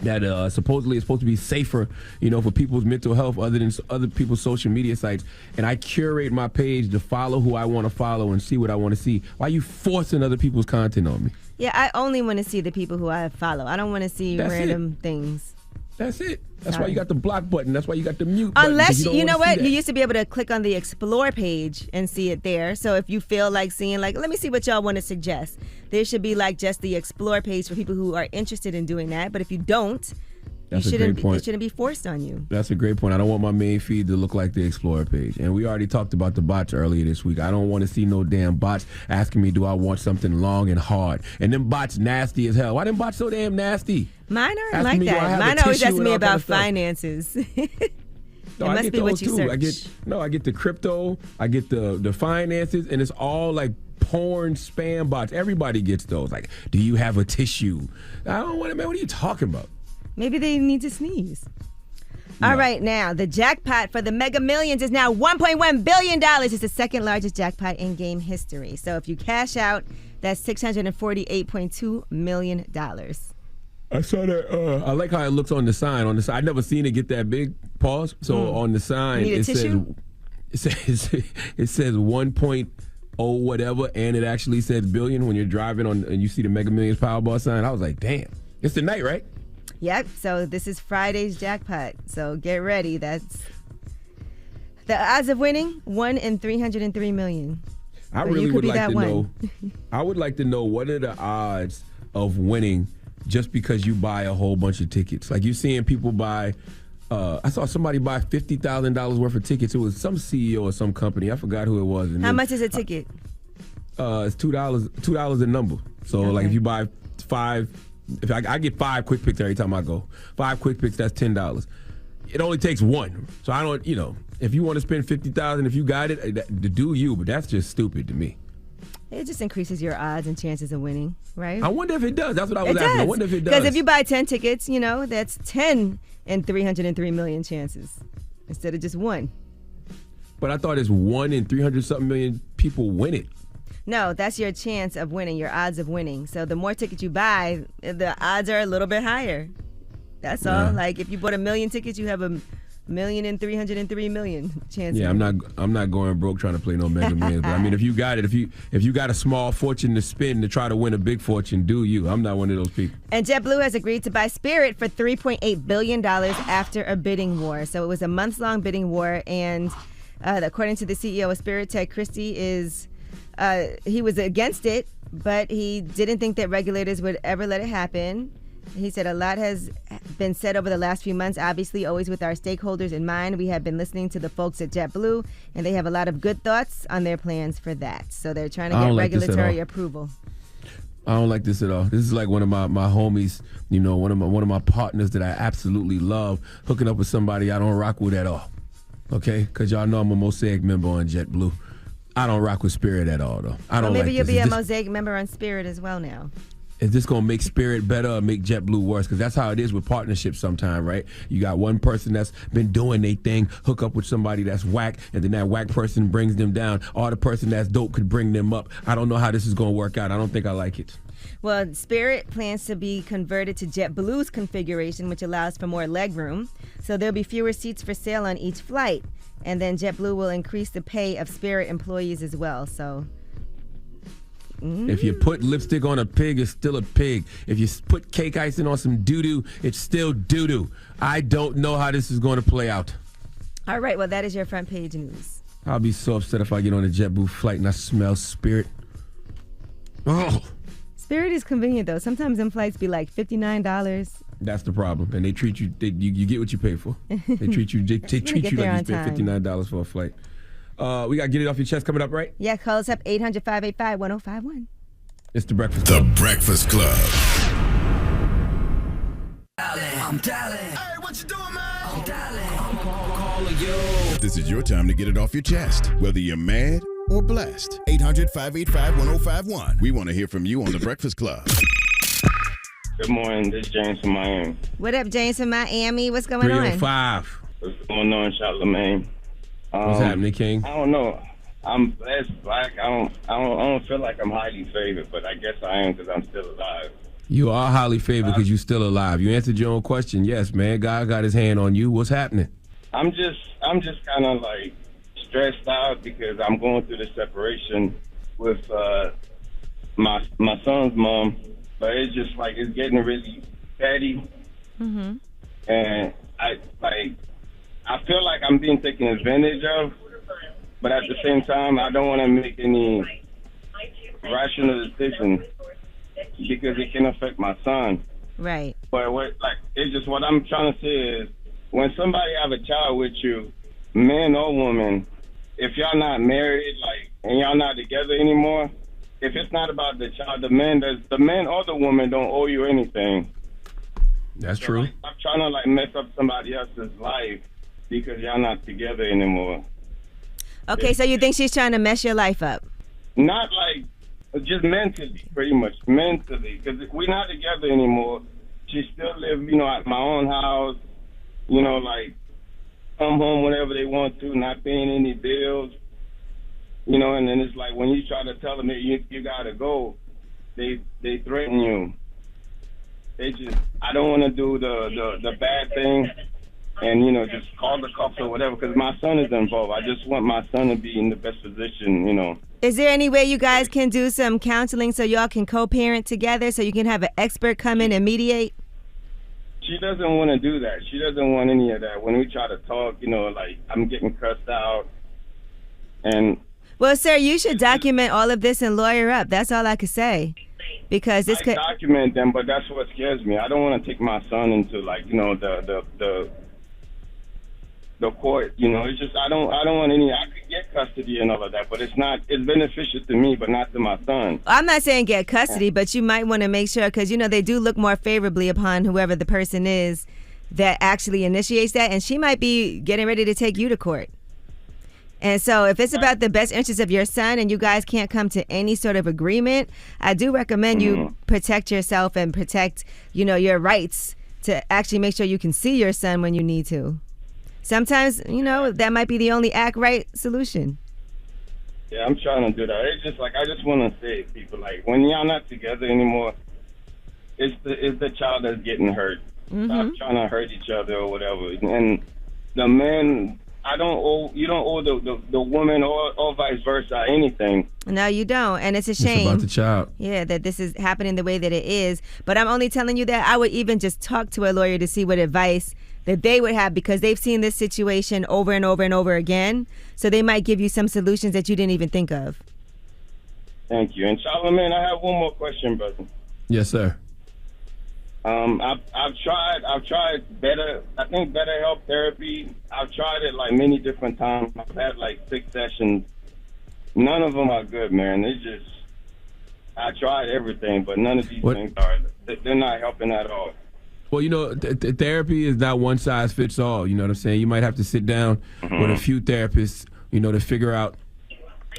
that supposedly is supposed to be safer, for people's mental health other than other people's social media sites. And I curate my page to follow who I want to follow and see what I want to see. Why are you forcing other people's content on me? Yeah, I only want to see the people who I follow. I don't want to see random things. That's it. That's why you got the block button. That's why you got the mute button. Unless, you know what? You used to be able to click on the Explore page and see it there. So if you feel like seeing, let me see what y'all want to suggest. There should be just the Explore page for people who are interested in doing that. But if you don't, it shouldn't be forced on you. That's a great point. I don't want my main feed to look like the Explorer page. And we already talked about the bots earlier this week. I don't want to see no damn bots asking me, do I want something long and hard? And them bots nasty as hell. Why them bots so damn nasty? Mine aren't like that. Mine always ask me about finances. It must be what you search. I get the crypto, I get the finances, and it's all like porn spam bots. Everybody gets those. Like, do you have a tissue? I don't want to, man. What are you talking about? Maybe they need to sneeze. No. All right, now, the jackpot for the Mega Millions is now $1.1 billion. It's the second largest jackpot in game history. So if you cash out, that's $648.2 million. I saw that. I like how it looks on the sign. I've never seen it get that big. Pause. So on the sign, it says 1.0 whatever, and it actually says billion when you're driving and you see the Mega Millions Powerball sign. I was like, damn. It's tonight, right? Yep, so this is Friday's jackpot. So get ready. That's the odds of winning, 1 in 303 million. I really would like to know. I would like to know what are the odds of winning just because you buy a whole bunch of tickets. Like, you're seeing people buy. I saw somebody buy $50,000 worth of tickets. It was some CEO of some company. I forgot who it was. How much is a ticket? It's $2 a number. So like if you buy 5. If I get 5 quick picks every time I go. 5 quick picks, that's $10. It only takes 1. So I don't, if you want to spend $50,000, if you got it, do you, but that's just stupid to me. It just increases your odds and chances of winning, right? I wonder if it does. That's what I was asking. I wonder if it does. Because if you buy 10 tickets, that's 10 in 303 million chances instead of just 1. But I thought it's 1 in 300-something million people win it. No, that's your chance of winning, your odds of winning. So the more tickets you buy, the odds are a little bit higher. That's all. Like if you bought 1 million tickets, you have 1 million in 303 million chances. Yeah, I'm not going broke trying to play no Mega Millions. But I mean, if you got it, if you got a small fortune to spend to try to win a big fortune, do you? I'm not one of those people. And JetBlue has agreed to buy Spirit for $3.8 billion after a bidding war. So it was a months-long bidding war, and according to the CEO of Spirit, Ted Christie, he was against it, but he didn't think that regulators would ever let it happen. He said a lot has been said over the last few months, obviously always with our stakeholders in mind. We have been listening to the folks at JetBlue, and they have a lot of good thoughts on their plans for that. So they're trying to get regulatory approval. I don't like this at all. This is like one of my homies, one of my partners that I absolutely love, hooking up with somebody I don't rock with at all. Okay? Because y'all know I'm a Mosaic member on JetBlue. I don't rock with Spirit at all, though. Maybe you'll be a Mosaic member on Spirit as well now. Is this going to make Spirit better or make JetBlue worse? Because that's how it is with partnerships sometimes, right? You got one person that's been doing their thing, hook up with somebody that's whack, and then that whack person brings them down. Or the person that's dope could bring them up. I don't know how this is going to work out. I don't think I like it. Well, Spirit plans to be converted to JetBlue's configuration, which allows for more legroom. So there'll be fewer seats for sale on each flight. And then JetBlue will increase the pay of Spirit employees as well. So, if you put lipstick on a pig, it's still a pig. If you put cake icing on some doo-doo, it's still doo-doo. I don't know how this is going to play out. All right, well, that is your front page news. I'll be so upset if I get on a JetBlue flight and I smell Spirit. Oh. Spirit is convenient, though. Sometimes them flights be like $59. That's the problem, and they treat you. You get what you pay for. They treat you. They treat you like you spent $59 for a flight. We got to get it off your chest coming up, right? Yeah, call us up 800-585-1051. It's the Breakfast Club. The Breakfast Club. I'm dialing. Hey, what you doing, man? I'm dialing. I'm calling you. This is your time to get it off your chest, whether you're mad or blessed. 800-585-1051. We want to hear from you on the Breakfast Club. Good morning. This is James from Miami. What up, James from Miami? What's going on? 305. What's going on, Charlamagne? What's happening, King? I don't know. I'm blessed, black. I don't feel like I'm highly favored, but I guess I am because I'm still alive. You are highly favored because you're still alive. You answered your own question. Yes, man. God got his hand on you. What's happening? I'm just kind of like stressed out because I'm going through the separation with my son's mom, but it's just like it's getting really petty, and I feel like I'm being taken advantage of, but at the same time I don't want to make any rational decision because it can affect my son. Right. But it's just what I'm trying to say is when somebody have a child with you, man or woman, if y'all not married, and y'all not together anymore, if it's not about the child, the man or the woman don't owe you anything. That's true. I'm trying to mess up somebody else's life because y'all not together anymore. Okay, so you think she's trying to mess your life up? Not just mentally, pretty much mentally, because we're not together anymore. She still live, at my own house. Come home whenever they want to, not paying any bills. And then it's like when you try to tell them that you gotta go, they threaten you. I don't want to do the bad thing and just call the cops or whatever because my son is involved. I just want my son to be in the best position. Is there any way you guys can do some counseling so y'all can co-parent together so you can have an expert come in and mediate? She doesn't want to do that. She doesn't want any of that. When we try to talk, I'm getting cussed out. Well, sir, you should document all of this and lawyer up. That's all I could say. Because this could document them, but that's what scares me. I don't want to take my son into the court. It's just I don't want any. I could get custody and all of that, but it's beneficial to me, but not to my son. I'm not saying get custody, but you might want to make sure because they do look more favorably upon whoever the person is that actually initiates that, and she might be getting ready to take you to court. And so if it's about the best interest of your son and you guys can't come to any sort of agreement, I do recommend you protect yourself and protect, your rights to actually make sure you can see your son when you need to. Sometimes, that might be the only act right solution. Yeah, I'm trying to do that. It's just I just want to say to people, when y'all not together anymore, it's the child that's getting hurt. Stop trying to hurt each other or whatever. And the man... you don't owe the woman or vice versa anything. No, you don't. And it's a shame. It's about the child. Yeah, that this is happening the way that it is. But I'm only telling you that I would even just talk to a lawyer to see what advice that they would have because they've seen this situation over and over and over again. So they might give you some solutions that you didn't even think of. Thank you. And Charlamagne, I have one more question, brother. Yes, sir. I've tried BetterHelp therapy. I've tried it many different times. I've had 6 sessions. None of them are good, man. I tried everything, but none of these things they're not helping at all. Well, therapy is not one size fits all. You know what I'm saying? You might have to sit down with a few therapists, to figure out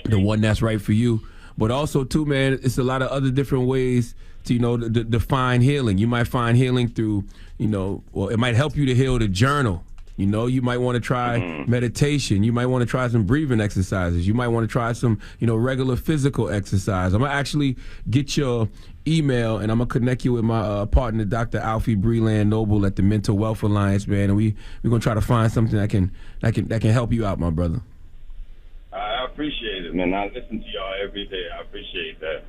the one that's right for you. But also, too, man, it's a lot of other different ways to, define healing. You might find healing through, it might help you to heal to journal. You might want to try meditation. You might want to try some breathing exercises. You might want to try some, regular physical exercise. I'm going to actually get your email, and I'm going to connect you with my partner, Dr. Alfie Breland Noble at the Mental Wealth Alliance, man. And we're going to try to find something that can help you out, my brother. I appreciate it, man. I listen to y'all every day. I appreciate that.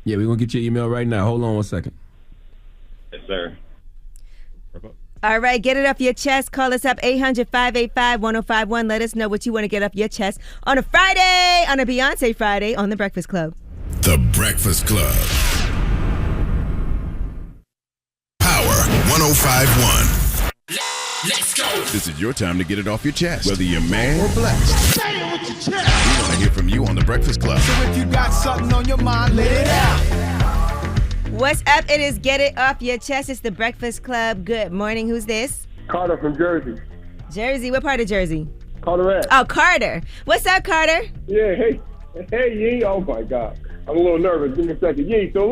Yeah, we're going to get your email right now. Hold on one second. Yes, sir. All right, get it off your chest. Call us up 800-585-1051. Let us know what you want to get off your chest on a Friday, on a Beyonce Friday on The Breakfast Club. The Breakfast Club. Power 105.1. Let's go. This is your time to get it off your chest, whether you're mad or blessed. Say it with your chest. We want to hear from you on The Breakfast Club. So if you got something on your mind, let it out. What's up? It is Get It Off Your Chest. It's The Breakfast Club. Good morning. Who's this? Carter from Jersey. Jersey. What part of Jersey? Carteret. Oh, Carter. What's up, Carter? Yeah, hey, Yee. Oh, my God. I'm a little nervous. Give me a second. Yee, so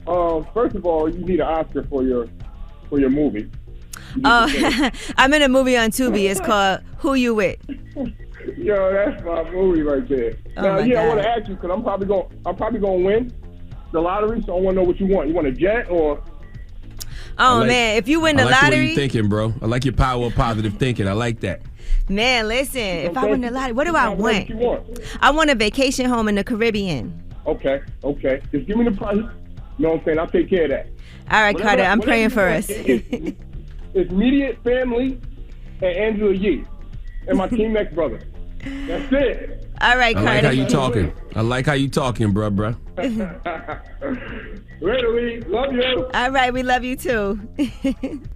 look, first of all, you need an Oscar for your movie. Oh, I'm in a movie on Tubi. It's called Who You With. Yo, that's my movie right there. Oh now, my God. I want to ask you because I'm probably going to win the lottery, so I want to know what you want. You want a jet or Oh, man, if you win the I like lottery. the way you thinking, bro. I like your power of positive thinking. I like that. Man, listen, if I win the lottery, what do I want? I want a vacation home in the Caribbean. Okay. Just give me the price. You know what I'm saying? I'll take care of that. All right, Carter, I'm praying for us. It's immediate family and Angela Yee and my Team X brother. That's it. All right, Carter. I like how you talking. I like how you talking, bruh. Ready, love you. All right, we love you too.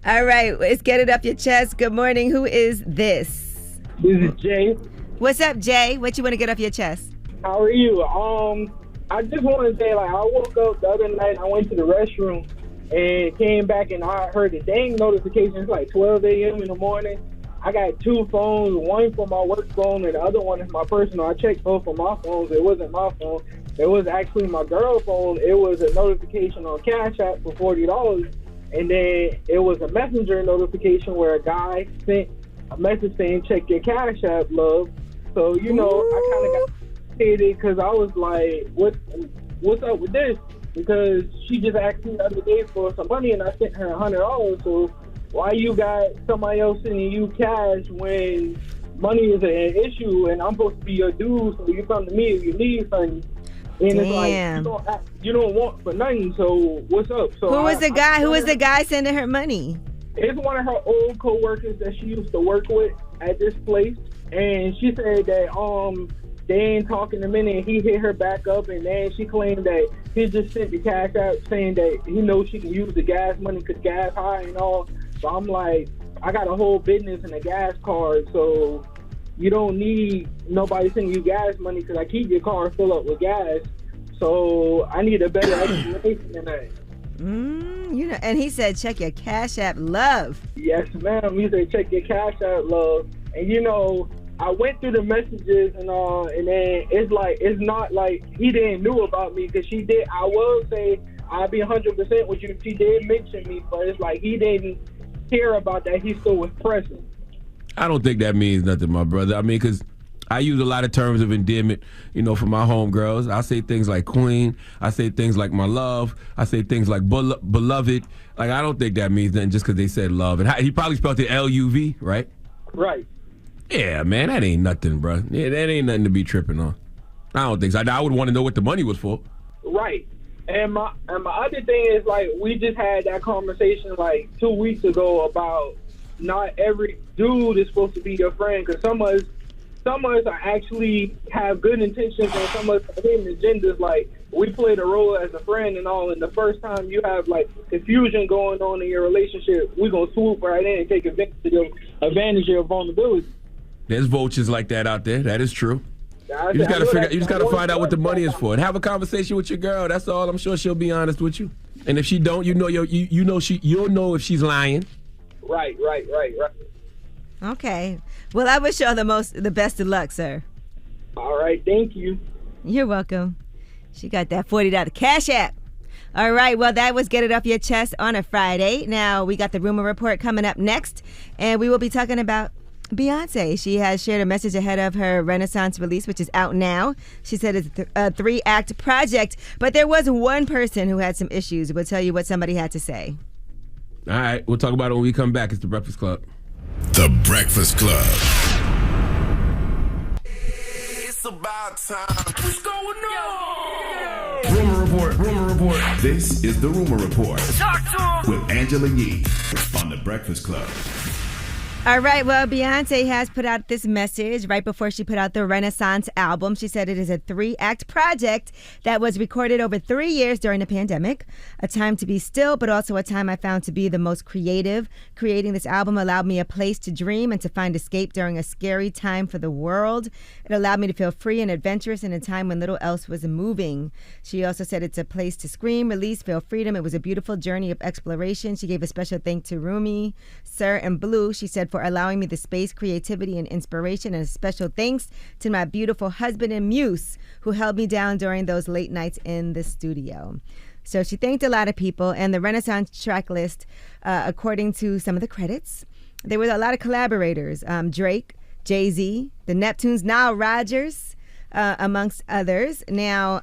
All right, let's get it up your chest. Good morning. Who is this? This is Jay. What's up, Jay? What you want to get off your chest? How are you? I just want to say, like, I woke up the other night, I went to the restroom and came back and I heard the dang notification. It's like 12 a.m. in the morning. I got two phones, one for my work phone and the other one is my personal. I checked both of my phones. It wasn't my phone. It was actually my girl's phone. It was a notification on Cash App for $40. And then it was a messenger notification where a guy sent a message saying, check your Cash App, love. So, you know, I kind of got irritated because I was like, what's up with this? Because she just asked me the other day for some money and I sent her $100. So why you got somebody else sending you cash when money is an issue and I'm supposed to be your dude, so you come to me if you need something. And it's like, you don't want for nothing, so what's up? So Who was the guy sending her money? It's one of her old co-workers that she used to work with at this place. And she said that they ain't talking a minute and he hit her back up and then she claimed that he just sent the cash out saying that he knows she can use the gas money because gas high and all. So I'm like, I got a whole business and a gas card, so you don't need nobody sending you gas money because I keep your car filled up with gas. So I need a better explanation than that. You know, and he said, check your Cash App, love. Yes, ma'am. He said, check your Cash App, love. And you know, I went through the messages and then it's not like he didn't knew about me because she did. I will say I'll be 100% with you. She did mention me, but it's like he didn't care about that. He still was present. I don't think that means nothing, my brother. I mean, because I use a lot of terms of endearment, you know, for my homegirls. I say things like queen. I say things like my love. I say things like beloved. Like, I don't think that means nothing just because they said love. And he probably spelled it L-U-V, right? Right. Yeah, man, that ain't nothing, bro. Yeah, that ain't nothing to be tripping on. I don't think so. I would want to know what the money was for. Right. And my other thing is, like, we just had that conversation, like, 2 weeks ago about not every dude is supposed to be your friend because some of us are actually have good intentions and some of us are hidden agendas. Like, we play the role as a friend and all, and the first time you have, like, confusion going on in your relationship, we're going to swoop right in and take advantage of your vulnerability. There's vultures like that out there. That is true. You just gotta find out what the money is for and have a conversation with your girl. That's all. I'm sure she'll be honest with you. And if she don't, you'll know if she's lying. Right. Okay. Well, I wish y'all the best of luck, sir. All right. Thank you. You're welcome. She got that $40 Cash App. All right. Well, that was Get It Off Your Chest on a Friday. Now we got the rumor report coming up next, and we will be talking about Beyonce. She has shared a message ahead of her Renaissance release, which is out now. She said it's a 3-act project, but there was one person who had some issues. We'll tell you what somebody had to say. All right, we'll talk about it when we come back. It's The Breakfast Club. The Breakfast Club. It's about time. What's going on? Rumor report. This is the Rumor Report Talk to him. with Angela Yee on The Breakfast Club. All right, well, Beyonce has put out this message right before she put out the Renaissance album. She said it is a 3-act project that was recorded over 3 years during the pandemic. A time to be still, but also a time I found to be the most creative. Creating this album allowed me a place to dream and to find escape during a scary time for the world. It allowed me to feel free and adventurous in a time when little else was moving. She also said it's a place to scream, release, feel freedom. It was a beautiful journey of exploration. She gave a special thank to Rumi, Sir, and Blue. She said, for allowing me the space, creativity, and inspiration, and a special thanks to my beautiful husband and muse who held me down during those late nights in the studio. So she thanked a lot of people, and the Renaissance track list, according to some of the credits, there were a lot of collaborators, Drake, Jay-Z, the Neptunes, Nile Rodgers, amongst others. Now,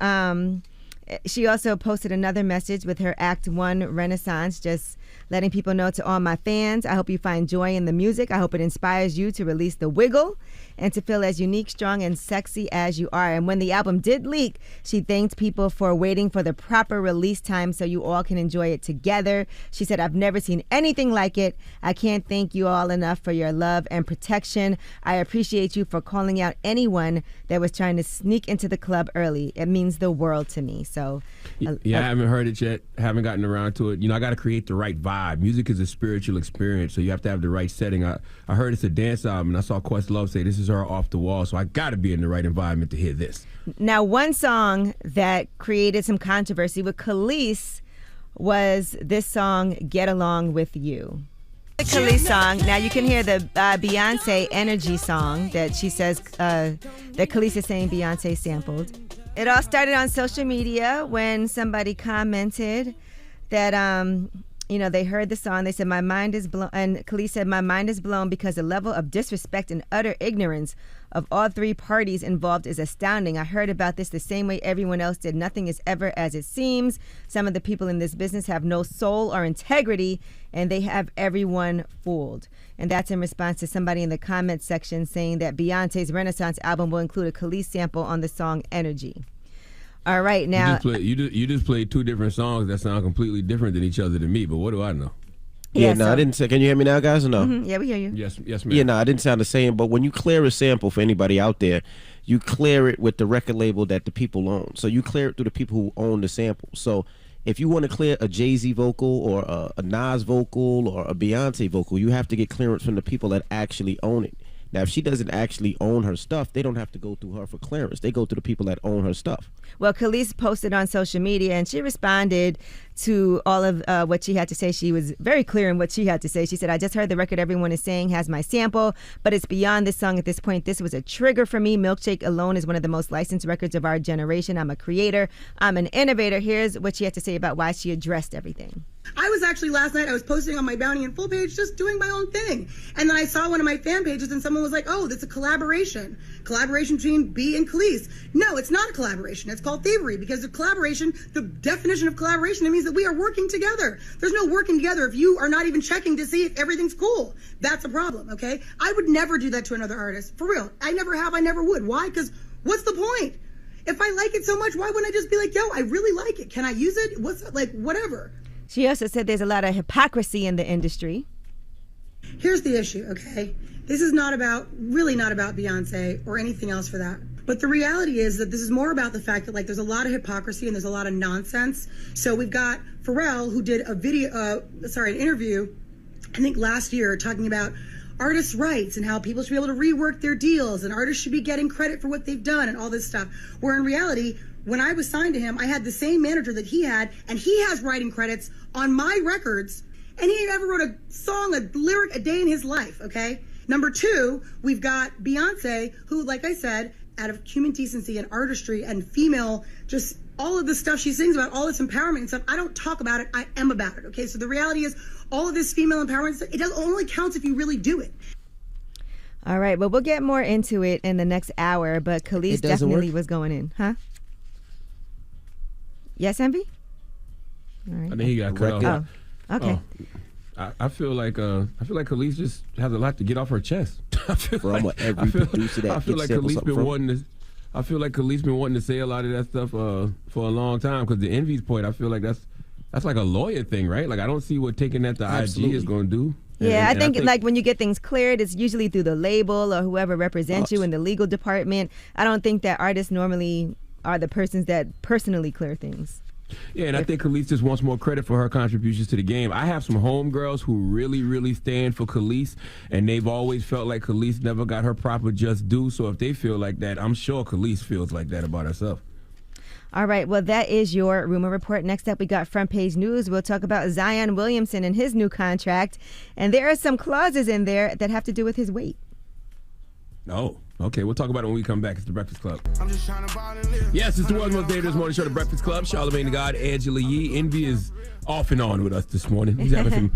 She also posted another message with her Act 1 Renaissance, just letting people know, to all my fans, I hope you find joy in the music. I hope it inspires you to release the wiggle and to feel as unique, strong, and sexy as you are. And when the album did leak, she thanked people for waiting for the proper release time so you all can enjoy it together. She said, I've never seen anything like it. I can't thank you all enough for your love and protection. I appreciate you for calling out anyone that was trying to sneak into the club early. It means the world to me. So, I haven't heard it yet. Haven't gotten around to it. I got to create the right vibe. Music is a spiritual experience, so you have to have the right setting. I heard it's a dance album, and I saw Questlove say this is her off the wall, so I got to be in the right environment to hear this. Now, one song that created some controversy with Kelis was this song, Get Along With You. The Kelis song. Now, you can hear the Beyonce Energy song that she says, that Kelis is saying Beyonce sampled. It all started on social media when somebody commented that, they heard the song. They said, my mind is blown. And Kelis said, my mind is blown because the level of disrespect and utter ignorance of all three parties involved is astounding. I heard about this the same way everyone else did. Nothing is ever as it seems. Some of the people in this business have no soul or integrity, and they have everyone fooled. And that's in response to somebody in the comments section saying that Beyonce's Renaissance album will include a Kelis sample on the song Energy. All right, now you just played two different songs that sound completely different than each other to me. But what do I know? Yeah, I didn't say. Can you hear me now, guys, or no? Mm-hmm, yeah, we hear you. Yes, ma'am. Yeah, I didn't sound the same. But when you clear a sample for anybody out there, you clear it with the record label that the people own. So you clear it through the people who own the sample. So if you want to clear a Jay-Z vocal or a Nas vocal or a Beyonce vocal, you have to get clearance from the people that actually own it. Now, if she doesn't actually own her stuff, they don't have to go through her for clearance. They go to the people that own her stuff. Well, Kelis posted on social media, and she responded to all of what she had to say. She was very clear in what she had to say. She said, I just heard the record everyone is saying has my sample, but it's beyond this song at this point. This was a trigger for me. Milkshake alone is one of the most licensed records of our generation. I'm a creator. I'm an innovator. Here's what she had to say about why she addressed everything. I was actually last night, I was posting on my Bounty and Full page, just doing my own thing. And then I saw one of my fan pages and someone was like, oh, that's a collaboration between B and Kelis. No, it's not a collaboration. It's called thievery, because the collaboration, the definition of collaboration, it means that we are working together. There's no working together if you are not even checking to see if everything's cool. That's a problem, okay? I would never do that to another artist. For real. I never have, I never would. Why? Because what's the point? If I like it so much, why wouldn't I just be like, yo, I really like it. Can I use it? Whatever. She also said there's a lot of hypocrisy in the industry. Here's the issue, okay? This is really not about Beyonce or anything else for that. But the reality is that this is more about the fact that there's a lot of hypocrisy and there's a lot of nonsense. So we've got Pharrell, who did an interview, I think last year, talking about artists' rights and how people should be able to rework their deals and artists should be getting credit for what they've done and all this stuff. Where in reality, when I was signed to him, I had the same manager that he had, and he has writing credits on my records, and he never wrote a song, a lyric a day in his life, okay? Number two, we've got Beyonce, who, like I said, out of human decency and artistry and female, just all of the stuff she sings about, all this empowerment and stuff, I don't talk about it, I am about it, okay? So the reality is, all of this female empowerment stuff, it only counts if you really do it. All right, well, we'll get more into it in the next hour, but Kelis definitely was going in, huh? Yes, Envy? All right. I think he got cut off. Oh, okay. Oh. I feel like Kelis just has a lot to get off her chest. I feel like Kelis been wanting to say a lot of that stuff for a long time. Because the Envy's point, I feel like that's like a lawyer thing, right? Like I don't see what taking that to IG is going to do. Yeah, I think like when you get things cleared, it's usually through the label or whoever represents you in the legal department. I don't think that artists normally are the persons that personally clear things. Yeah, and I think Kelis just wants more credit for her contributions to the game. I have some homegirls who really, really stand for Kelis, and they've always felt like Kelis never got her proper just due. So if they feel like that, I'm sure Kelis feels like that about herself. All right, well, that is your rumor report. Next up, we got front page news. We'll talk about Zion Williamson and his new contract. And there are some clauses in there that have to do with his weight. Oh, okay. We'll talk about it when we come back. It's The Breakfast Club. Yes, it's the world's most dangerous morning show, The Breakfast Club. Charlamagne the God, Angela Yee. Envy is off and on with us this morning. He's having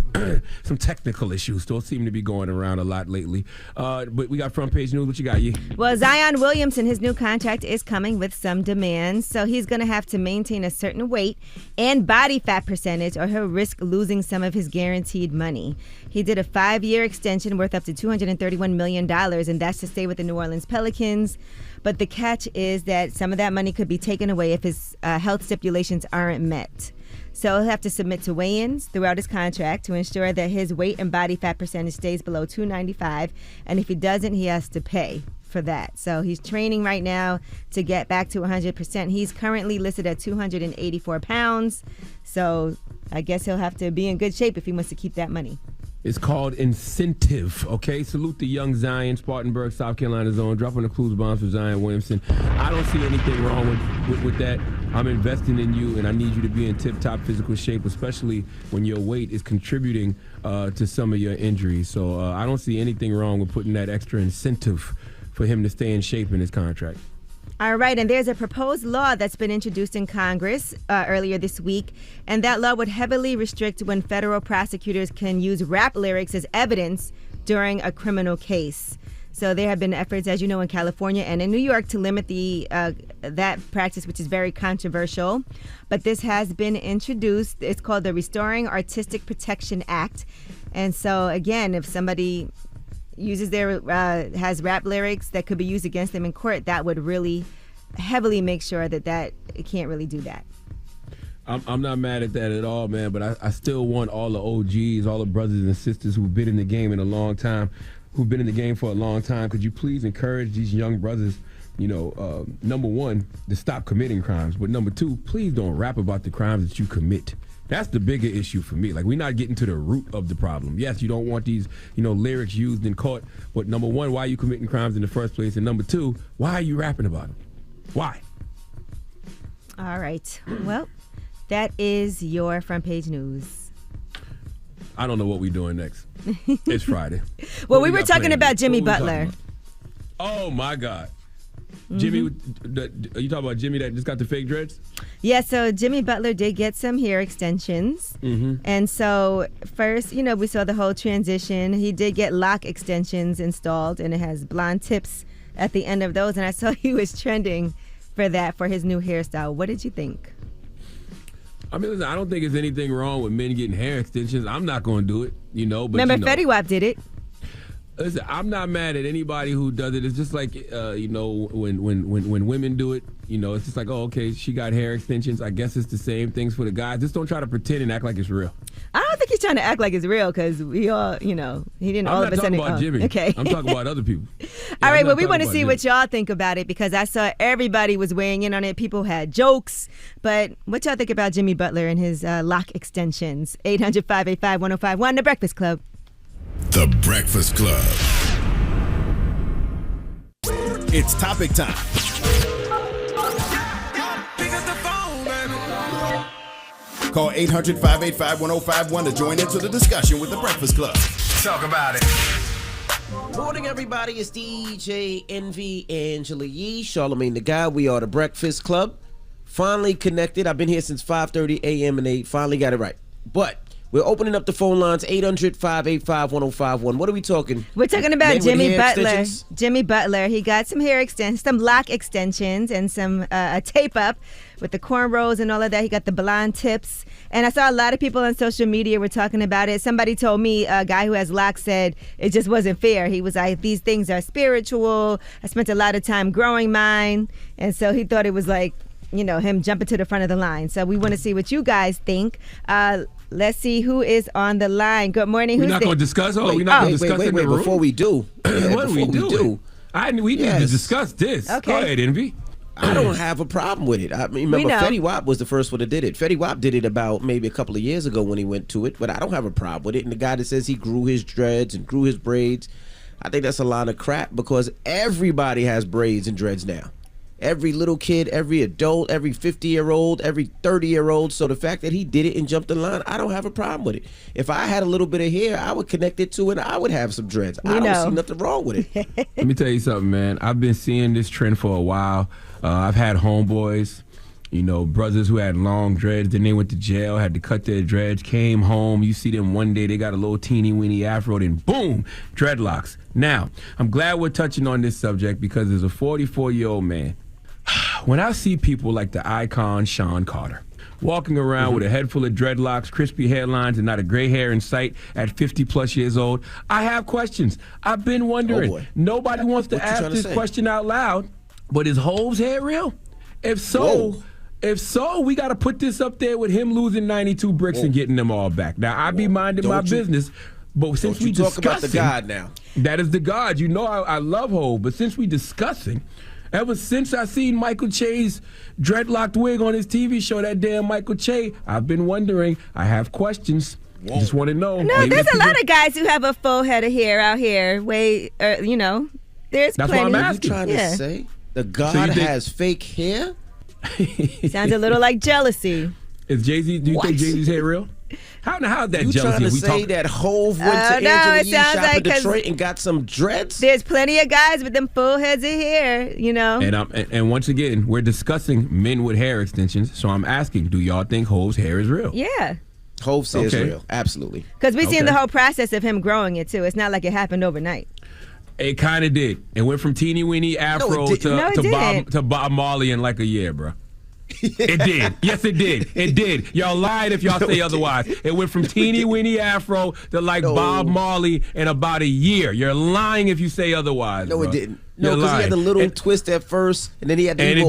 some technical issues. Don't seem to be going around a lot lately. But we got front page news. What you got, Yee? Well, Zion Williamson, his new contract is coming with some demands. So he's going to have to maintain a certain weight and body fat percentage, or he'll risk losing some of his guaranteed money. He did a 5-year extension worth up to $231 million, and that's to stay with the New Orleans Pelicans. But the catch is that some of that money could be taken away if his health stipulations aren't met. So he'll have to submit to weigh-ins throughout his contract to ensure that his weight and body fat percentage stays below 295. And if he doesn't, he has to pay for that. So he's training right now to get back to 100%. He's currently listed at 284 pounds. So I guess he'll have to be in good shape if he wants to keep that money. It's called incentive, okay? Salute the young Zion, Spartanburg, South Carolina's own, dropping the clues bombs for Zion Williamson. I don't see anything wrong with that. I'm investing in you, and I need you to be in tip-top physical shape, especially when your weight is contributing to some of your injuries. So I don't see anything wrong with putting that extra incentive for him to stay in shape in his contract. All right, and there's a proposed law that's been introduced in Congress earlier this week, and that law would heavily restrict when federal prosecutors can use rap lyrics as evidence during a criminal case. So there have been efforts, as you know, in California and in New York to limit that practice, which is very controversial. But this has been introduced. It's called the Restoring Artistic Protection Act. And so, again, if somebody uses has rap lyrics that could be used against them in court, that would really heavily make sure that it can't really do that. I'm not mad at that at all, man, but I still want all the OGs, all the brothers and sisters who've been in the game for a long time. Could you please encourage these young brothers, number one, to stop committing crimes, but number two, please don't rap about the crimes that you commit. That's the bigger issue for me. Like, we're not getting to the root of the problem. Yes, you don't want these, lyrics used in court. But number one, why are you committing crimes in the first place? And number two, why are you rapping about them? Why? All right. Well, that is your front page news. I don't know what we're doing next. It's Friday. Well, we were talking about Jimmy Butler. Oh, my God. Jimmy, are you talking about Jimmy that just got the fake dreads? Yeah, so Jimmy Butler did get some hair extensions. Mm-hmm. And so first, we saw the whole transition. He did get lock extensions installed, and it has blonde tips at the end of those. And I saw he was trending for that for his new hairstyle. What did you think? I mean, listen, I don't think there's anything wrong with men getting hair extensions. I'm not going to do it, But remember, Fetty Wap did it. Listen, I'm not mad at anybody who does it. It's just like, when women do it, it's just like, oh, okay, she got hair extensions. I guess it's the same things for the guys. Just don't try to pretend and act like it's real. I don't think he's trying to act like it's real because we all, he didn't all of a sudden. I'm not talking about Jimmy. Okay. I'm talking about other people. All right, well, we want to see what y'all think about it because I saw everybody was weighing in on it. People had jokes. But what y'all think about Jimmy Butler and his lock extensions? 800-585-1051, The Breakfast Club. The Breakfast Club. It's topic time. Call 800-585-1051 to join into the discussion with The Breakfast Club. Talk about it. Morning, everybody. It's DJ Envy, Angela Yee, Charlamagne the Guy. We are The Breakfast Club. Finally connected. I've been here since 5:30 a.m. and they finally got it right. But we're opening up the phone lines, 800-585-1051. What are we talking? We're talking about Jimmy Butler. Jimmy Butler. He got some hair extensions, some lock extensions, and some a tape up with the cornrows and all of that. He got the blonde tips. And I saw a lot of people on social media were talking about it. Somebody told me, a guy who has locks said it just wasn't fair. He was like, these things are spiritual. I spent a lot of time growing mine. And so he thought it was like, him jumping to the front of the line. So we want to see what you guys think. Let's see who is on the line. Good morning. We're not going to discuss. We're not going to discuss in the room. Before we do, what do we do? We need to discuss this. Okay. Go ahead, Envy. I don't have a problem with it. I mean, remember, Fetty Wap was the first one that did it. Fetty Wap did it about maybe a couple of years ago when he went to it, but I don't have a problem with it. And the guy that says he grew his dreads and grew his braids, I think that's a lot of crap because everybody has braids and dreads now. Every little kid, every adult, every 50-year-old, every 30-year-old. So the fact that he did it and jumped the line, I don't have a problem with it. If I had a little bit of hair, I would connect it to it. I would have some dreads. I don't see nothing wrong with it. Let me tell you something, man. I've been seeing this trend for a while. I've had homeboys You know, brothers who had long dreads, then they went to jail, had to cut their dreads, came home. You see them one day, they got a little teeny weeny afro, then boom, dreadlocks. Now, I'm glad we're touching on this subject because as a 44-year-old man, when I see people like the icon Sean Carter walking around with a head full of dreadlocks, crispy hairlines, and not a gray hair in sight at 50-plus years old, I have questions. I've been wondering. Nobody wants to ask this question out loud, but is Hov's hair real? If so, we got to put this up there with him losing 92 bricks and getting them all back. Now, I be minding my business, but since we talk about the discussing, God now. That is the God. You know I love Hov, but since we discussing, ever since I seen Michael Che's dreadlocked wig on his TV show, that damn Michael Che, I've been wondering. I have questions. I just want to know. No, there's a lot of guys who have a full head of hair out here. There's That's plenty. what I'm asking. What are you trying to say? The God has fake hair? Sounds a little like jealousy. Is Jay-Z? Do you think Jay-Z's hair real? How's that you jealousy? Trying to say that Hov went to Angela Yee's shop in Detroit and got some dreads? There's plenty of guys with them full heads of hair, And once again, we're discussing men with hair extensions. So I'm asking, do y'all think Hov's hair is real? Yeah. Hov's hair is real, absolutely. Because we've seen the whole process of him growing it too. It's not like it happened overnight. It kind of did. It went from teeny weeny afro to Bob Marley in like a year, bro. It did. Yes, it did. It did. Y'all lied if y'all say otherwise. It went from teeny weeny afro to like Bob Marley in about a year. You're lying if you say otherwise. No, bro. it didn't. No, because he had the little twist at first, and then he had the boom.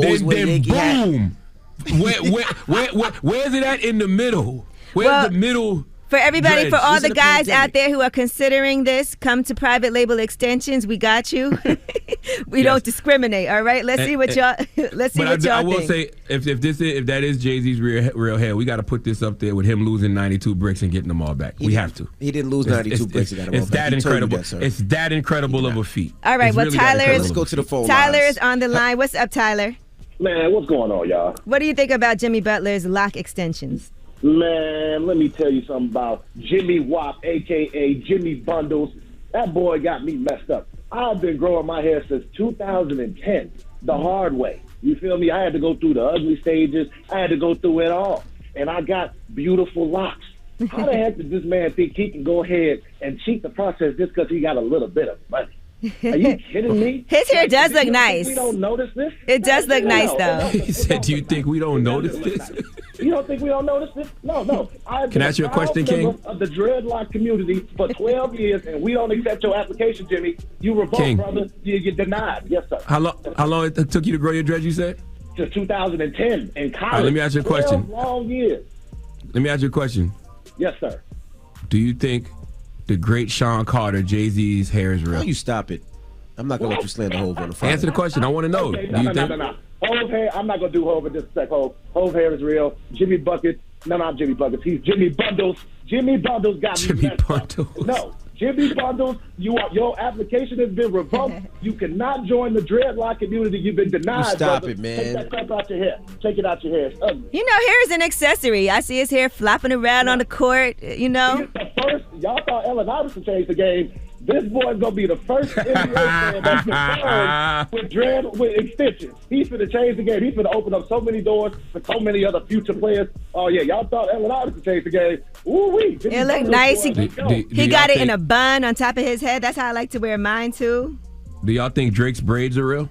Where's it at in the middle? Where's the middle? For everybody, dreads? for all the guys out there who are considering this, come to Private Label Extensions. We got you. We don't discriminate. All right. Let's see what y'all. Let's see what y'all think. I will think. say, if that is Jay-Z's real hair, we got to put this up there with him losing 92 bricks and getting them all back. We have to. He didn't lose 92 bricks and got them all back. That incredible. It's that incredible of a feat. All right. Well, let's go to the phone. Tyler is on the line. What's up, Tyler? Man, what's going on, y'all? What do you think about Jimmy Butler's lock extensions? Man, let me tell you something about Jimmy Wop, a.k.a. Jimmy Bundles. That boy got me messed up. I've been growing my hair since 2010, the hard way. You feel me? I had to go through the ugly stages. I had to go through it all. And I got beautiful locks. How the heck did this man think he can go ahead and cheat the process just because he got a little bit of money? Are you kidding me? His hair does look nice. We don't notice this? It does look nice, though. He said, do you think we don't notice this? You don't think we don't notice this? No. Can I ask you a question, King? Of the dreadlock community for 12 years, and we don't accept your application, Jimmy. You revolt, brother. You get denied. Yes, sir. How long it took you to grow your dreads, you said? Since 2010 in college. All right, let me ask you a question. 12 long years. Let me ask you a question. Yes, sir. Do you think the great Sean Carter, Jay-Z's hair is real? Oh, you stop it. I'm not going to let you slander Hov on the phone. Answer the question. I want to know. Okay, no. Hov hair, I'm not going to do Hov in just a sec, Hov. Hov hair is real. Jimmy Buckets. No, not Jimmy Buckets. He's Jimmy Bundles. Jimmy Bundles got me messed up. No, Jimmy Bundles, your application has been revoked. You cannot join the dreadlock community. You've been denied. Stop it, man. Take that crap out your hair. Take it out your hair. It's ugly. Hair is an accessory. I see his hair flopping around on the court, The first, y'all thought Allen Iverson changed the game. This boy's gonna be the first NBA fan that's confirmed with extensions. He's gonna change the game. He's gonna open up so many doors for so many other future players. Oh yeah, y'all thought Allen Iverson changed the game. Ooh-wee. It looked nice. He got it in a bun on top of his head. That's how I like to wear mine too. Do y'all think Drake's braids are real?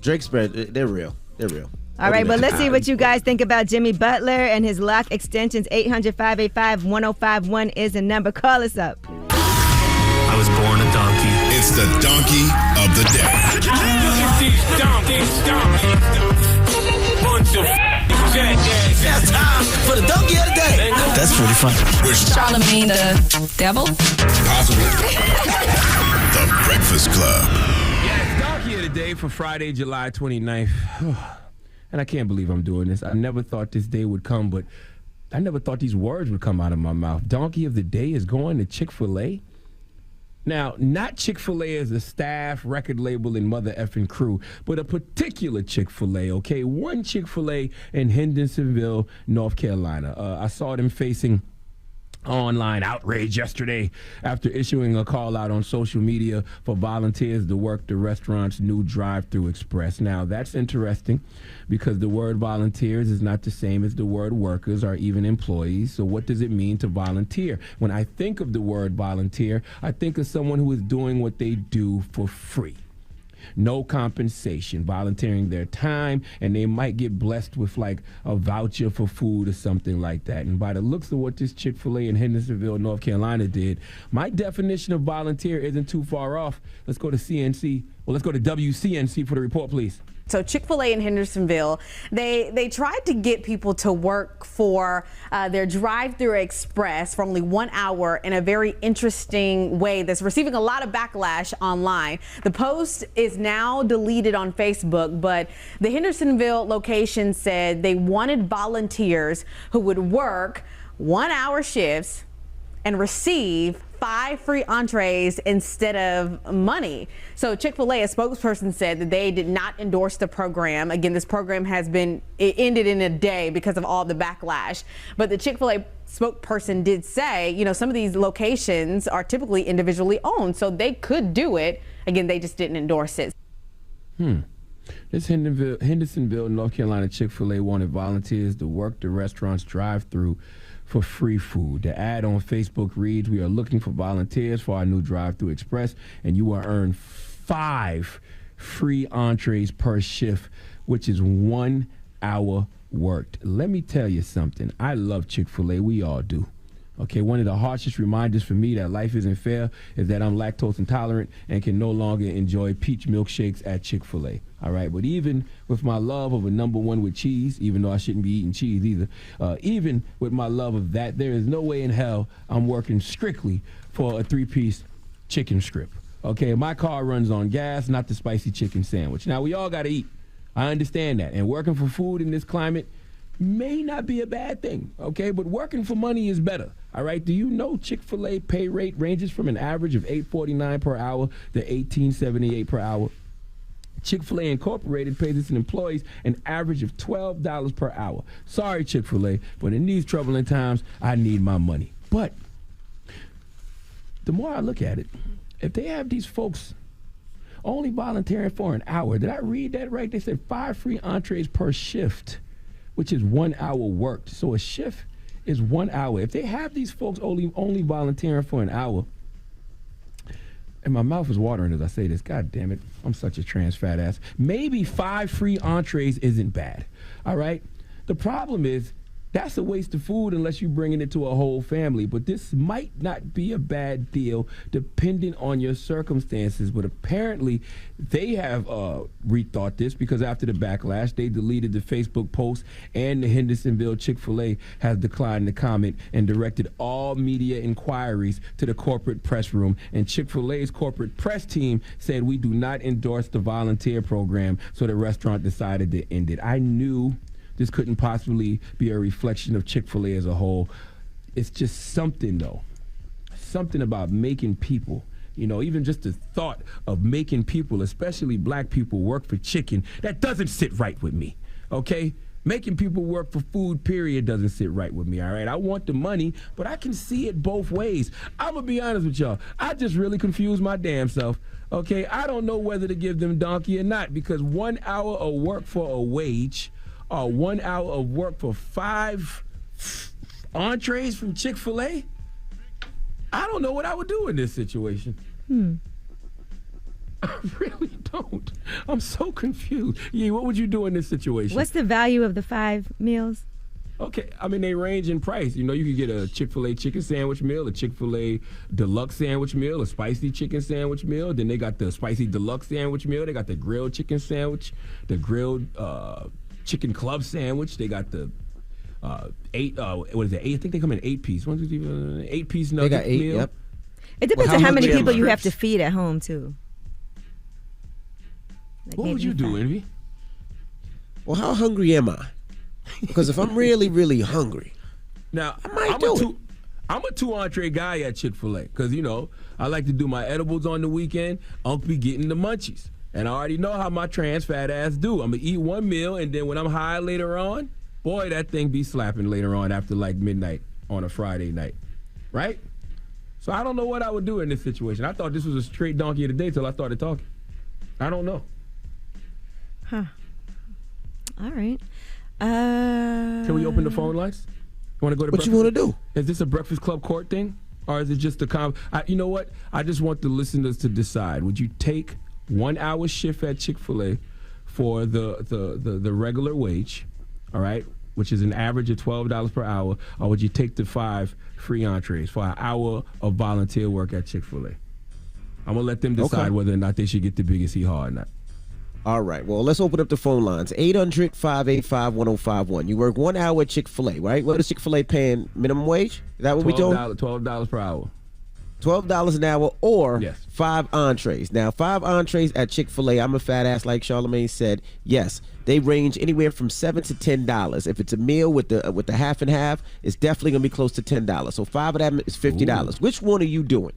Drake's braids, they're real. They're real. All right, but let's see what you guys think about Jimmy Butler and his lock extensions. 800-585-1051 is the number. Call us up. I was born a donkey. It's the donkey of the day. It's time for the donkey of the day. That's pretty funny. Charlamagne the devil? Possibly. The Breakfast Club. Yes, donkey of the day for Friday, July 29th. And I can't believe I'm doing this. I never thought this day would come, but I never thought these words would come out of my mouth. Donkey of the day is going to Chick-fil-A. Now, not Chick-fil-A as a staff, record label, and mother effing crew, but a particular Chick-fil-A, okay? One Chick-fil-A in Hendersonville, North Carolina. I saw them facing Online outrage yesterday after issuing a call out on social media for volunteers to work the restaurant's new drive-through express. Now, that's interesting because the word volunteers is not the same as the word workers or even employees. So what does it mean to volunteer? When I think of the word volunteer, I think of someone who is doing what they do for free. No compensation, volunteering their time, and they might get blessed with like a voucher for food or something like that. And by the looks of what this Chick-fil-A in Hendersonville, North Carolina did, my definition of volunteer isn't too far off. Let's go to CNC. Well, let's go to WCNC for the report, please. So Chick-fil-A in Hendersonville, they tried to get people to work for their drive-through express for only 1 hour in a very interesting way that's receiving a lot of backlash online. The post is now deleted on Facebook, but the Hendersonville location said they wanted volunteers who would work 1 hour shifts and receive 5 free entrees instead of money. So Chick-fil-A, a spokesperson, said that they did not endorse the program. Again, this program it ended in a day because of all the backlash. But the Chick-fil-A spokesperson did say, you know, some of these locations are typically individually owned, so they could do it. Again, they just didn't endorse it. This Hendersonville, North Carolina Chick-fil-A wanted volunteers to work the restaurant's drive-through for free food. The ad on Facebook reads, "We are looking for volunteers for our new drive-through express, and you will earn 5 free entrees per shift, which is 1 hour worked." Let me tell you something. I love Chick-fil-A. We all do. Okay, one of the harshest reminders for me that life isn't fair is that I'm lactose intolerant and can no longer enjoy peach milkshakes at Chick-fil-A. All right, but even with my love of a number one with cheese, even though I shouldn't be eating cheese either, even with my love of that, there is no way in hell I'm working strictly for a 3-piece chicken strip. Okay, my car runs on gas, not the spicy chicken sandwich. Now, we all got to eat. I understand that. And working for food in this climate may not be a bad thing, okay? But working for money is better, all right? Do you know Chick-fil-A pay rate ranges from an average of $8.49 per hour to $18.78 per hour? Chick-fil-A Incorporated pays its employees an average of $12 per hour. Sorry, Chick-fil-A, but in these troubling times, I need my money. But the more I look at it, if they have these folks only volunteering for an hour, did I read that right? They said 5 free entrees per shift, which is 1 hour worked. So a shift is 1 hour. If they have these folks only volunteering for an hour, and my mouth is watering as I say this, God damn it, I'm such a trans fat ass. Maybe 5 free entrees isn't bad, all right? The problem is that's a waste of food unless you're bringing it to a whole family. But this might not be a bad deal depending on your circumstances. But apparently they have rethought this because after the backlash, they deleted the Facebook post, and the Hendersonville Chick-fil-A has declined to comment and directed all media inquiries to the corporate press room. And Chick-fil-A's corporate press team said, "We do not endorse the volunteer program," so the restaurant decided to end it. I knew this couldn't possibly be a reflection of Chick-fil-A as a whole. It's just something, though. Something about making people, you know, even just the thought of making people, especially black people, work for chicken, that doesn't sit right with me, okay? Making people work for food, period, doesn't sit right with me, all right? I want the money, but I can see it both ways. I'm going to be honest with y'all. I just really confused my damn self, okay? I don't know whether to give them donkey or not because 1 hour of work for a wage or 1 hour of work for 5 entrees from Chick-fil-A? I don't know what I would do in this situation. I really don't. I'm so confused. Yeah, what would you do in this situation? What's the value of the 5 meals? Okay, I mean, they range in price. You know, you could get a Chick-fil-A chicken sandwich meal, a Chick-fil-A deluxe sandwich meal, a spicy chicken sandwich meal. Then they got the spicy deluxe sandwich meal. They got the grilled chicken sandwich, the grilled chicken club sandwich. They got the 8, what is it? 8? I think they come in 8-piece. 1, 2, 3, 8-piece nugget They got 8, meal. yep. It depends on how many people you have to feed at home, too. Like what would you do, Envy? Well, how hungry am I? Because if I'm really, really hungry, now I might do it. I'm a 2 entree guy at Chick-fil-A because, you know, I like to do my edibles on the weekend. Unc be getting the munchies. And I already know how my trans fat ass do. I'm going to eat 1 meal, and then when I'm high later on, boy, that thing be slapping later on after like midnight on a Friday night. right? So I don't know what I would do in this situation. I thought this was a straight donkey of the day till I started talking. I don't know. Huh. All right. Can we open the phone lines? You want to go to What you want to do? Is this a Breakfast Club court thing? Or is it just a you know what? I just want the listeners to decide. Would you take 1 hour shift at Chick-fil-A for the regular wage, all right, which is an average of $12 per hour, or would you take the 5 free entrees for an hour of volunteer work at Chick-fil-A? I'm going to let them decide whether or not they should get the biggest hee-haw or not. All right. Well, let's open up the phone lines. 800-585-1051. You work 1 hour at Chick-fil-A, right? What is Chick-fil-A paying minimum wage? Is that what we doing? $12 per hour. $12 an hour or 5 entrees. Now, 5 entrees at Chick-fil-A, I'm a fat ass like Charlamagne said. Yes, they range anywhere from $7 to $10. If it's a meal with the half and half, it's definitely going to be close to $10. So 5 of them is $50. Ooh. Which one are you doing?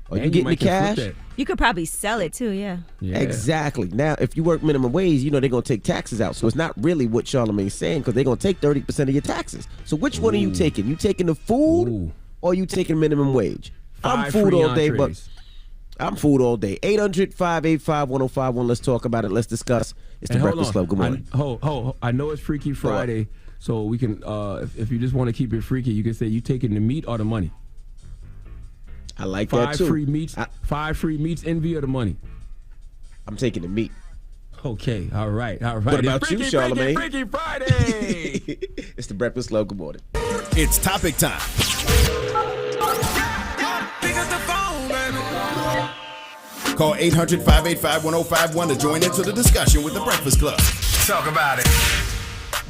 Are you getting the cash? You could probably sell it too, yeah. Exactly. Now, if you work minimum wage, they're going to take taxes out. So it's not really what Charlamagne's saying because they're going to take 30% of your taxes. So which one are you taking? You taking the food or you taking minimum wage? I'm food all day, but I'm food all day. 800-585-1051. Let's talk about it. Let's discuss. It's the Breakfast Club. Good morning. I know it's Freaky Friday, so we can, if you just want to keep it freaky, you can say you taking the meat or the money. I like that too. 5 free meats, envy or the money? I'm taking the meat. Okay, all right. What about you, Charlamagne? Freaky Friday. It's the Breakfast Club. Good morning. It's topic time. Call 800-585-1051 to join into the discussion with the Breakfast Club. Talk about it.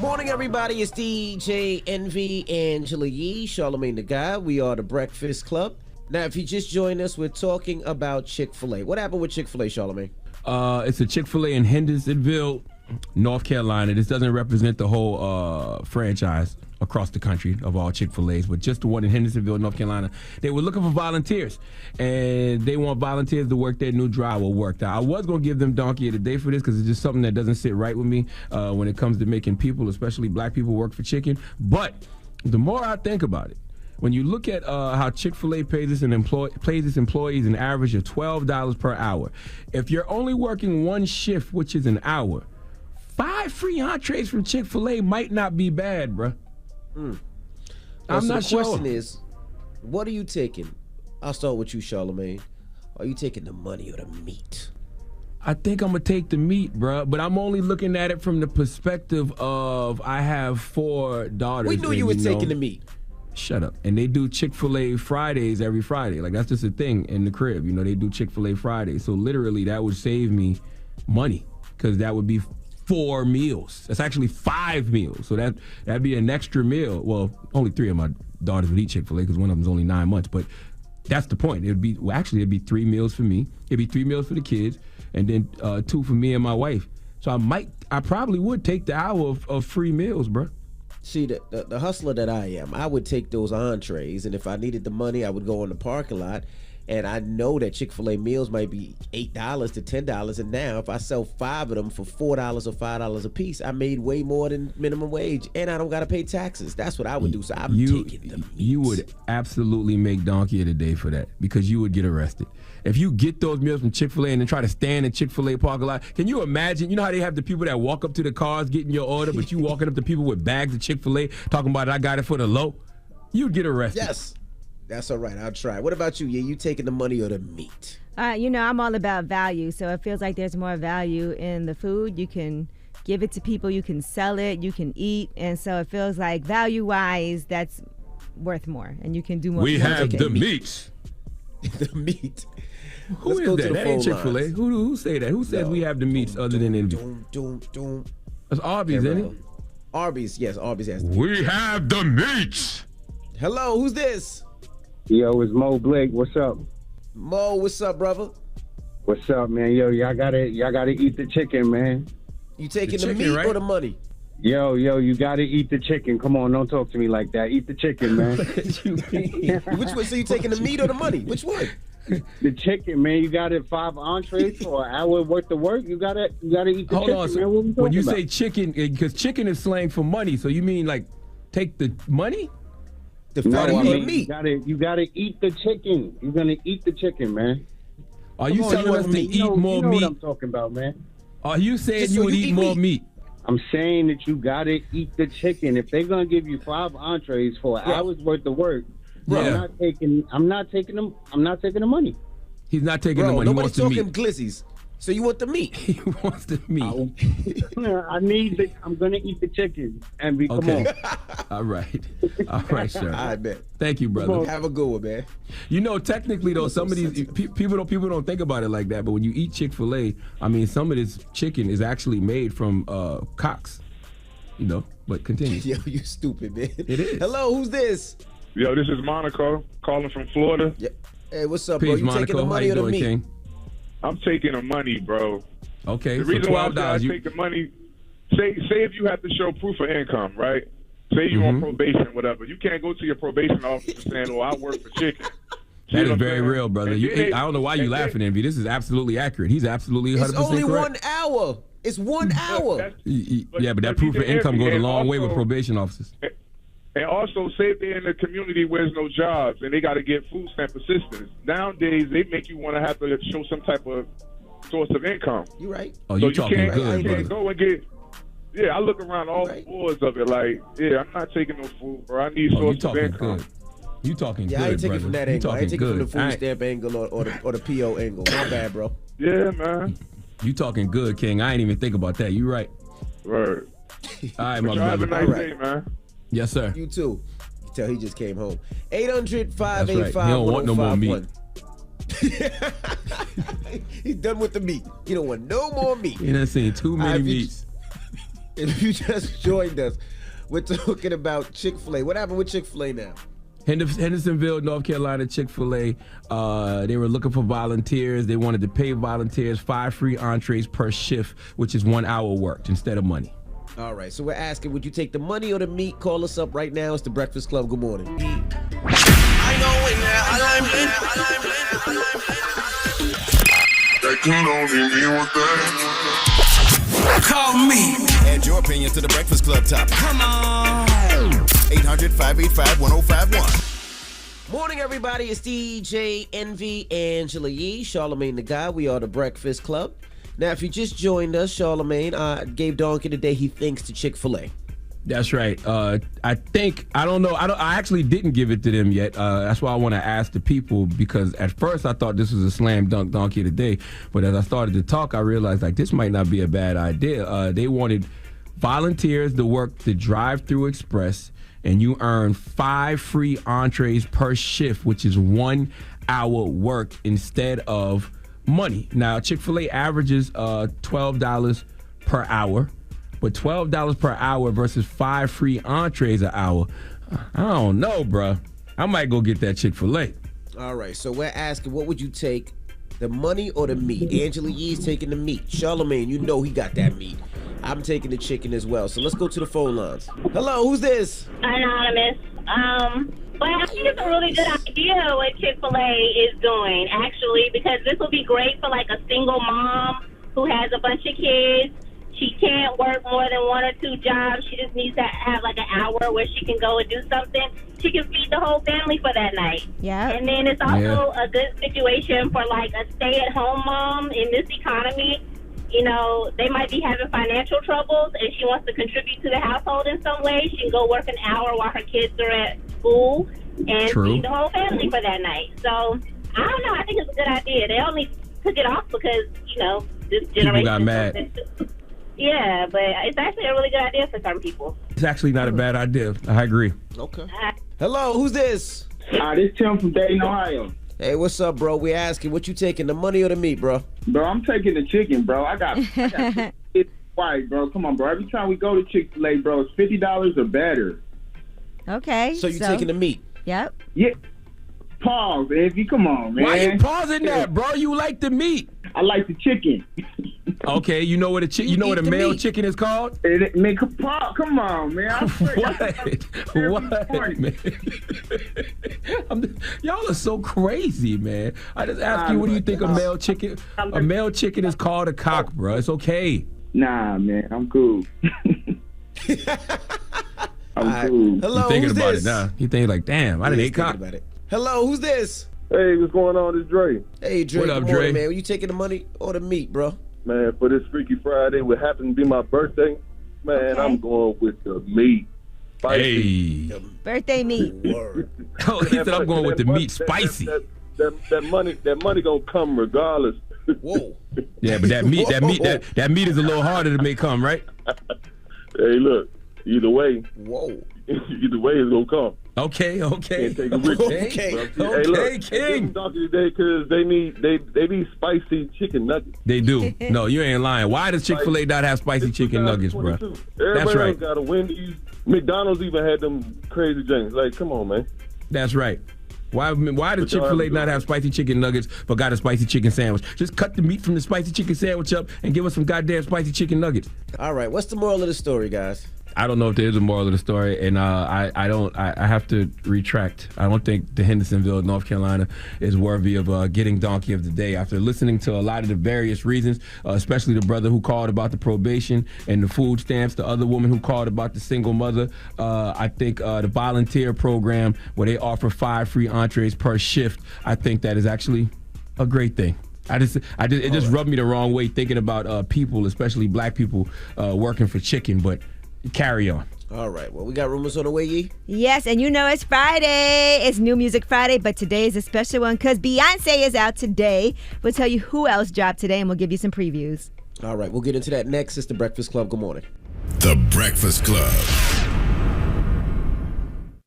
Morning, everybody. It's DJ Envy, Angela Yee, Charlamagne the Guy. We are the Breakfast Club. Now, if you just joined us, we're talking about Chick-fil-A. What happened with Chick-fil-A, Charlamagne? It's a Chick-fil-A in Hendersonville, North Carolina. This doesn't represent the whole franchise across the country of all Chick-fil-A's, but just the one in Hendersonville, North Carolina. They were looking for volunteers, and they want volunteers to work their new drive or work. Now, I was going to give them Donkey of the Day for this because it's just something that doesn't sit right with me when it comes to making people, especially black people, work for chicken. But the more I think about it, when you look at how Chick-fil-A pays its employees an average of $12 per hour, if you're only working one shift, which is an hour, 5 free entrees from Chick-fil-A might not be bad, bruh. I'm not sure. The question is, what are you taking? I'll start with you, Charlamagne. Are you taking the money or the meat? I think I'm going to take the meat, bruh, but I'm only looking at it from the perspective of I have 4 daughters. We knew you were taking the meat. Shut up. And they do Chick-fil-A Fridays every Friday. Like, that's just a thing in the crib. They do Chick-fil-A Fridays. So literally that would save me money because that would be 4 meals. That's actually 5 meals. So that'd be an extra meal. Well, only 3 of my daughters would eat Chick-fil-A because one of them's only 9 months. But that's the point. It'd be 3 meals for me. It'd be 3 meals for the kids and then 2 for me and my wife. So I probably would take the hour of free meals, bro. See, the hustler that I am, I would take those entrees, and if I needed the money, I would go in the parking lot. And I know that Chick-fil-A meals might be $8 to $10, and now if I sell 5 of them for $4 or $5 a piece, I made way more than minimum wage, and I don't got to pay taxes. That's what I would do. So I'm taking the meat. You would absolutely make Donkey of the Day for that because you would get arrested. If you get those meals from Chick-fil-A and then try to stand in Chick-fil-A parking lot, can you imagine? You know how they have the people that walk up to the cars getting your order, but you walking up to people with bags of Chick-fil-A talking about I got it for the low? You'd get arrested. Yes. That's all right. I'll try. What about you? Yeah, you taking the money or the meat? I'm all about value. So it feels like there's more value in the food. You can give it to people. You can sell it. You can eat. And so it feels like value-wise, that's worth more. And you can do more. We have the meat. The meat. Who is that? That ain't Chick-fil-A. Who say that? Who says we have the meats other than Envy? That's Arby's, isn't it? Arby's, yes. Arby's has the We have the meats. Hello, who's this? Yo, it's Mo Blake. What's up? Mo, what's up, brother? What's up, man? Yo, y'all gotta eat the chicken, man. You taking the meat or the money? Yo, you gotta eat the chicken. Come on, don't talk to me like that. Eat the chicken, man. Which one? So you taking the meat or the money? Which one? The chicken, man. You got it 5 entrees for an hour worth of work. You gotta eat the chicken, on, so man. What we when you about? say chicken, because chicken is slang for money, so you mean like take the money? The fatty meat. You gotta eat the chicken. You're gonna eat the chicken, man. Are you telling us to eat more meat? What I'm talking about, man. Are you saying you would eat more meat? I'm saying that you gotta eat the chicken. If they're gonna give you 5 entrees for an hour's worth of work, I'm not taking the money. He's not taking the money. He wants the meat. Nobody's talking glizzies. So you want the meat? He wants the meat. I'm gonna eat the chicken and be come on. All right, sir. I bet. Thank you, brother. Have a good one, man. You know, technically though, some of these people don't think about it like that. But when you eat Chick-fil-A, I mean, some of this chicken is actually made from cocks. You know, but continue. Yo, you stupid, man. It is. Hello, who's this? Yo, this is Monaco calling from Florida. Yeah. Hey, what's up, Peace, bro? You Monaco. taking the money How or you the doing, meat? King? I'm taking the money, bro. Okay, the for reason why I $12, take the money, say if you have to show proof of income, right? Say you're on probation, whatever. You can't go to your probation officer saying, "Oh, I work for chicken." That is very real, brother. I don't know why you laughing, Envy. This is absolutely accurate. He's absolutely 100% It's only correct. 1 hour. It's 1 hour. Yeah, but that proof of income goes a long way with probation officers. And also, say if they're in a community where there's no jobs and they got to get food stamp assistance. Nowadays, they make you want to have to show some type of source of income. You right. Oh, you talking good, you can't go and get. Yeah, I look around all the boards of it like, I'm not taking no food, bro. I need source of income. Good. You talking good, I ain't taking brother. from that You angle. I ain't talking taking from the good. food stamp angle or the PO angle. My bad, bro. Yeah, man. You talking good, King. I ain't even think about that. You right. Right. All right, my brother. Have a nice day, man. Yes, sir. You too. You can tell he just came home. 800-585-1051. He don't want no more meat. He's done with the meat. He don't want no more meat. He done seen too many meats. If you just joined us, we're talking about Chick-fil-A. What happened with Chick-fil-A now? Hendersonville, North Carolina, Chick-fil-A. They were looking for volunteers. They wanted to pay volunteers 5 free entrees per shift, which is 1 hour worked instead of money. All right, so we're asking, would you take the money or the meat? Call us up right now. It's the Breakfast Club. Good morning. Call me. Add your opinion to the Breakfast Club topic. Come on. 800-585-1051. Morning, everybody. It's DJ Envy, Angela Yee, Charlamagne the Guy. We are the Breakfast Club. Now, if you just joined us, Charlamagne gave Donkey today he thinks to Chick-fil-A. That's right. I don't know. I actually didn't give it to them yet. That's why I want to ask the people, because at first I thought this was a slam dunk Donkey today. But as I started to talk, I realized like this might not be a bad idea. They wanted volunteers to work the drive-through express, and you earn 5 free entrees per shift, which is 1 hour work instead of money. Now, Chick-fil-A averages $12 per hour. But $12 per hour versus 5 free entrees an hour, I don't know, bruh. I might go get that Chick-fil-A. All right, so we're asking, what would you take, the money or the meat? Angela Yee's taking the meat. Charlamagne, you know he got that meat. I'm taking the chicken as well. So let's go to the phone lines. Hello, who's this? Anonymous. Well, I think it's a really good idea what Chick-fil-A is doing, actually, because this will be great for like a single mom who has a bunch of kids. She can't work more than 1 or 2 jobs. She just needs to have like an hour where she can go and do something. She can feed the whole family for that night. Yeah. And then it's also a good situation for like a stay-at-home mom in this economy. You know, they might be having financial troubles and she wants to contribute to the household in some way. She can go work an hour while her kids are at school and feed the whole family for that night. So, I don't know. I think it's a good idea. They only took it off because, you know, this generation. People got mad. Yeah, but it's actually a really good idea for some people. It's actually not a bad idea. I agree. Okay. Hello, who's this? This Tim from Dayton, Ohio. Hey, what's up, bro? We asking, what you taking, the money or the meat, bro? Bro, I'm taking the chicken, bro. I got it's white, bro. Come on, bro. Every time we go to Chick-fil-A, bro, it's $50 or better. Okay. So you taking the meat? Yep. Yeah. Pause, Evie. Come on, man. Why you pausing that, bro? You like the meat. I like the chicken. Okay, you know what a male chicken is called? Man, come on, man. What, man? Y'all are so crazy, man. I just asked you, what do you think a male chicken? A male chicken is called a cock, bro. It's okay. Nah, man, I'm cool. I'm cool. Hello, He thinking who's about this? it now. He thinking like, damn, I didn't eat cock. About it. Hello, who's this? Hey, what's going on? This Dre. Hey, Dre. What up, good morning, Dre? man? Were you taking the money or the meat, bro? Man, for this Freaky Friday, what happened to be my birthday, man, I'm going with the meat. Spicy. Hey. Birthday meat. Oh, he said I'm going with the meat spicy. That money gonna come regardless. Whoa. Yeah, but that meat is a little harder to make come, right? Hey, look. Either way. Whoa. Either way, it's gonna come. Okay. Can't take it with you. Okay, Hey, look, King. Donkey today because they need spicy chicken nuggets. They do. No, you ain't lying. Why does Chick-fil-A not have spicy chicken nuggets, bro? That's right. Else got a Wendy's. McDonald's even had them crazy drinks. Like, come on, man. That's right. Why does Chick-fil-A not have spicy chicken nuggets but got a spicy chicken sandwich? Just cut the meat from the spicy chicken sandwich up and give us some goddamn spicy chicken nuggets. All right, what's the moral of the story, guys? I don't know if there is a moral of the story, and I have to retract. I don't think the Hendersonville, North Carolina, is worthy of getting Donkey of the Day. After listening to a lot of the various reasons, especially the brother who called about the probation and the food stamps, the other woman who called about the single mother, I think the volunteer program where they offer 5 free entrees per shift, I think that is actually a great thing. It just rubbed me the wrong way thinking about people, especially black people, working for chicken, but carry on. All right. Well, we got rumors on the way, Yee? Yes, and you know it's Friday. It's New Music Friday, but today is a special one because Beyonce is out today. We'll tell you who else dropped today, and we'll give you some previews. All right. We'll get into that next. It's The Breakfast Club. Good morning. The Breakfast Club.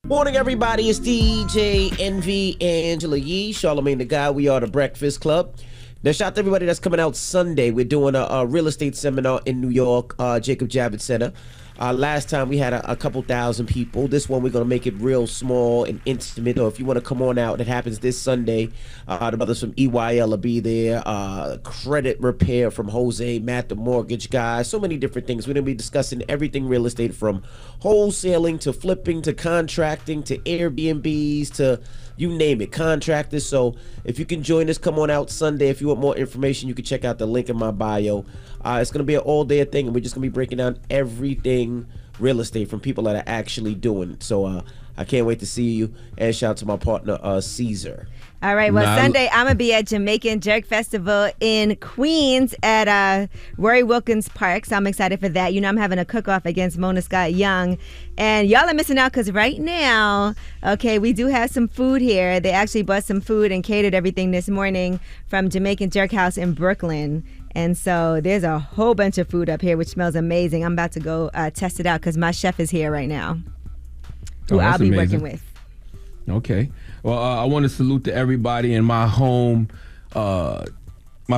Morning, everybody. It's DJ Envy, Angela Yee, Charlamagne the Guy. We are The Breakfast Club. Now, shout out to everybody that's coming out Sunday. We're doing a real estate seminar in New York, Jacob Javits Center. Last time we had a couple thousand people. This one we're going to make it real small and intimate. So if you want to come on out, it happens this Sunday. The brothers from EYL will be there. Credit repair from Jose, Matt the mortgage guy. So many different things. We're going to be discussing everything real estate, from wholesaling to flipping to contracting to Airbnbs to you name it, contractors. So if you can join us, come on out Sunday. If you want more information, you can check out the link in my bio. It's going to be an all-day thing, and we're just going to be breaking down everything real estate from people that are actually doing it. So I can't wait to see you, and shout out to my partner, Caesar. All right, well, Sunday, I'm going to be at Jamaican Jerk Festival in Queens at Rory Wilkins Park, so I'm excited for that. You know, I'm having a cook-off against Mona Scott Young, and y'all are missing out because right now, okay, we do have some food here. They actually bought some food and catered everything this morning from Jamaican Jerk House in Brooklyn. And so there's a whole bunch of food up here, which smells amazing. I'm about to go test it out because my chef is here right now, who I'll be working with. Okay. Well, I want to salute to everybody in my home, my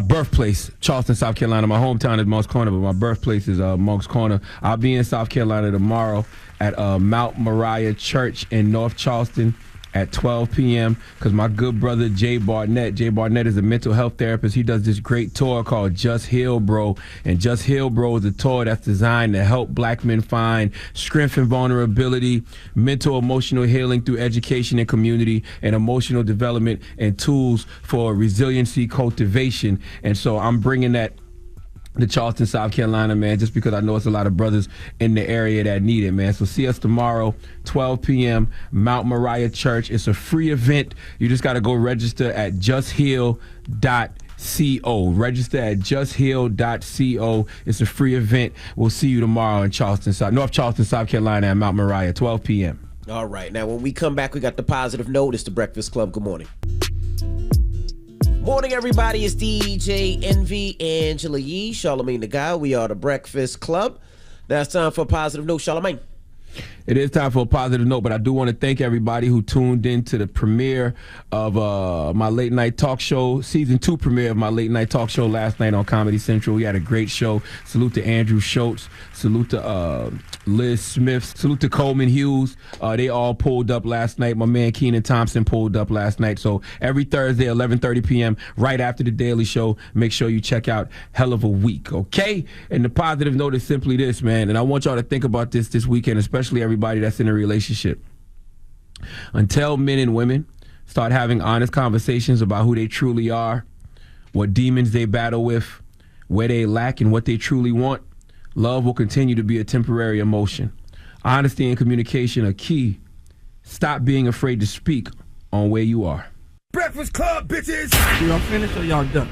birthplace, Charleston, South Carolina. My hometown is Moncks Corner, but my birthplace is Moncks Corner. I'll be in South Carolina tomorrow at Mount Moriah Church in North Charleston at 12 p.m. because my good brother Jay Barnett is a mental health therapist. He does this great tour called Just Heal Bro, and Just Heal Bro is a tour that's designed to help black men find strength and vulnerability, mental emotional healing through education and community, and emotional development and tools for resiliency cultivation. And so I'm bringing that to Charleston, South Carolina, man, just because I know it's a lot of brothers in the area that need it, man. So see us tomorrow, 12 p.m., Mount Moriah Church. It's a free event. You just got to go register at justheal.co. Register at justheal.co. It's a free event. We'll see you tomorrow in North Charleston, South Carolina at Mount Moriah, 12 p.m. All right. Now, when we come back, we got the positive note. It's The Breakfast Club. Good morning. Morning, everybody. It's DJ Envy, Angela Yee, Charlamagne the Guy. We are The Breakfast Club. Now it's time for a positive note. Charlamagne. It is time for a positive note, but I do want to thank everybody who tuned in to the premiere of my late night talk show, season 2 premiere of my late night talk show last night on Comedy Central. We had a great show. Salute to Andrew Schultz. Salute to Liz Smith. Salute to Coleman Hughes. They all pulled up last night. My man Keenan Thompson pulled up last night. So every Thursday, 11:30 p.m., right after the Daily Show, make sure you check out Hell of a Week, okay? And the positive note is simply this, man, and I want y'all to think about this weekend, especially everybody that's in a relationship. Until men and women start having honest conversations about who they truly are, what demons they battle with, where they lack, and what they truly want, love will continue to be a temporary emotion. Honesty and communication are key. Stop being afraid to speak on where you are. Breakfast Club, bitches! Y'all finished or y'all done?